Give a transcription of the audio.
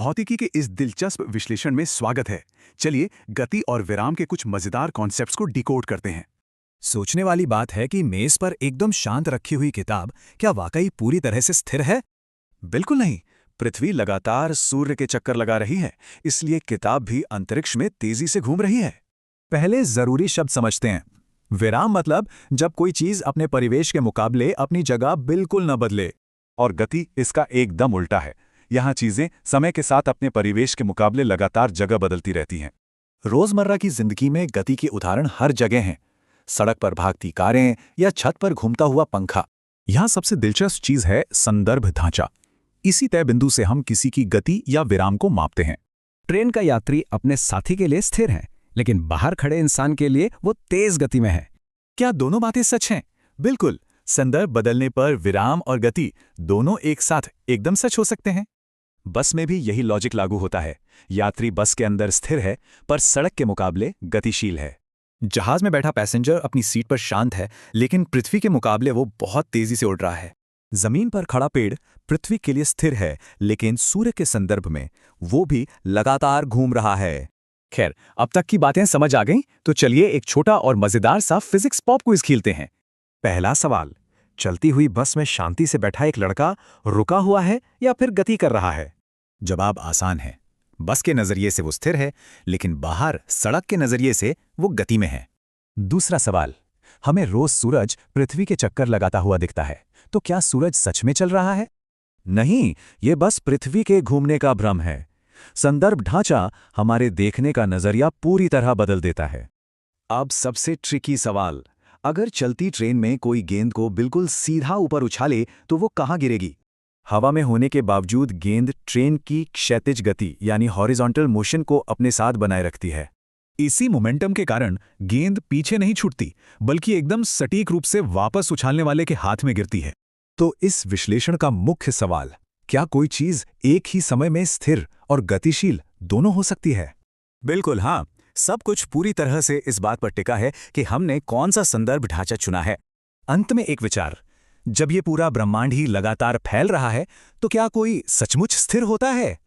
भौतिकी के इस दिलचस्प विश्लेषण में स्वागत है। चलिए गति और विराम के कुछ मजेदार कॉन्सेप्ट्स को डिकोड करते हैं। सोचने वाली बात है कि मेज पर एकदम शांत रखी हुई किताब क्या वाकई पूरी तरह से स्थिर है? बिल्कुल नहीं। पृथ्वी लगातार सूर्य के चक्कर लगा रही है, इसलिए किताब भी अंतरिक्ष में तेजी से घूम रही है। पहले जरूरी शब्द समझते हैं। विराम मतलब जब कोई चीज अपने परिवेश के मुकाबले अपनी जगह बिल्कुल न बदले। और गति इसका एकदम उल्टा है। यहाँ चीजें समय के साथ अपने परिवेश के मुकाबले लगातार जगह बदलती रहती हैं। रोजमर्रा की जिंदगी में गति के उदाहरण हर जगह हैं। सड़क पर भागती कारें या छत पर घूमता हुआ पंखा। यहाँ सबसे दिलचस्प चीज है संदर्भ ढांचा। इसी तय बिंदु से हम किसी की गति या विराम को मापते हैं। ट्रेन का यात्री अपने साथी के लिए स्थिर है, लेकिन बाहर खड़े इंसान के लिए वो तेज गति में है। क्या दोनों बातें सच हैं? बिल्कुल। संदर्भ बदलने पर विराम और गति दोनों एक साथ एकदम सच हो सकते हैं। बस में भी यही लॉजिक लागू होता है। यात्री बस के अंदर स्थिर है, पर सड़क के मुकाबले गतिशील है। जहाज में बैठा पैसेंजर अपनी सीट पर शांत है, लेकिन पृथ्वी के मुकाबले वो बहुत तेजी से उड़ रहा है। जमीन पर खड़ा पेड़ पृथ्वी के लिए स्थिर है, लेकिन सूर्य के संदर्भ में वो भी लगातार घूम रहा है। खैर, अब तक की बातें समझ आ गईं, तो चलिए एक छोटा और मजेदार सा फिजिक्स पॉप क्विज खेलते हैं। पहला सवाल, चलती हुई बस में शांति से बैठा एक लड़का रुका हुआ है या फिर गति कर रहा है? जवाब आसान है। बस के नजरिए से वो स्थिर है, लेकिन बाहर सड़क के नजरिए से वो गति में है। दूसरा सवाल, हमें रोज सूरज पृथ्वी के चक्कर लगाता हुआ दिखता है, तो क्या सूरज सच में चल रहा है? नहीं, ये बस पृथ्वी के घूमने का भ्रम है। संदर्भ ढांचा हमारे देखने का नजरिया पूरी तरह बदल देता है। अब सबसे ट्रिकी सवाल, अगर चलती ट्रेन में कोई गेंद को बिल्कुल सीधा ऊपर उछाले तो वो कहाँ गिरेगी? हवा में होने के बावजूद गेंद ट्रेन की क्षैतिज गति यानी हॉरिजॉन्टल मोशन को अपने साथ बनाए रखती है। इसी मोमेंटम के कारण गेंद पीछे नहीं छूटती, बल्कि एकदम सटीक रूप से वापस उछालने वाले के हाथ में गिरती है। तो इस विश्लेषण का मुख्य सवाल, क्या कोई चीज एक ही समय में स्थिर और गतिशील दोनों हो सकती है? बिल्कुल हाँ। सब कुछ पूरी तरह से इस बात पर टिका है कि हमने कौन सा संदर्भ ढांचा चुना है। अंत में एक विचार, जब ये पूरा ब्रह्मांड ही लगातार फैल रहा है, तो क्या कोई सचमुच स्थिर होता है?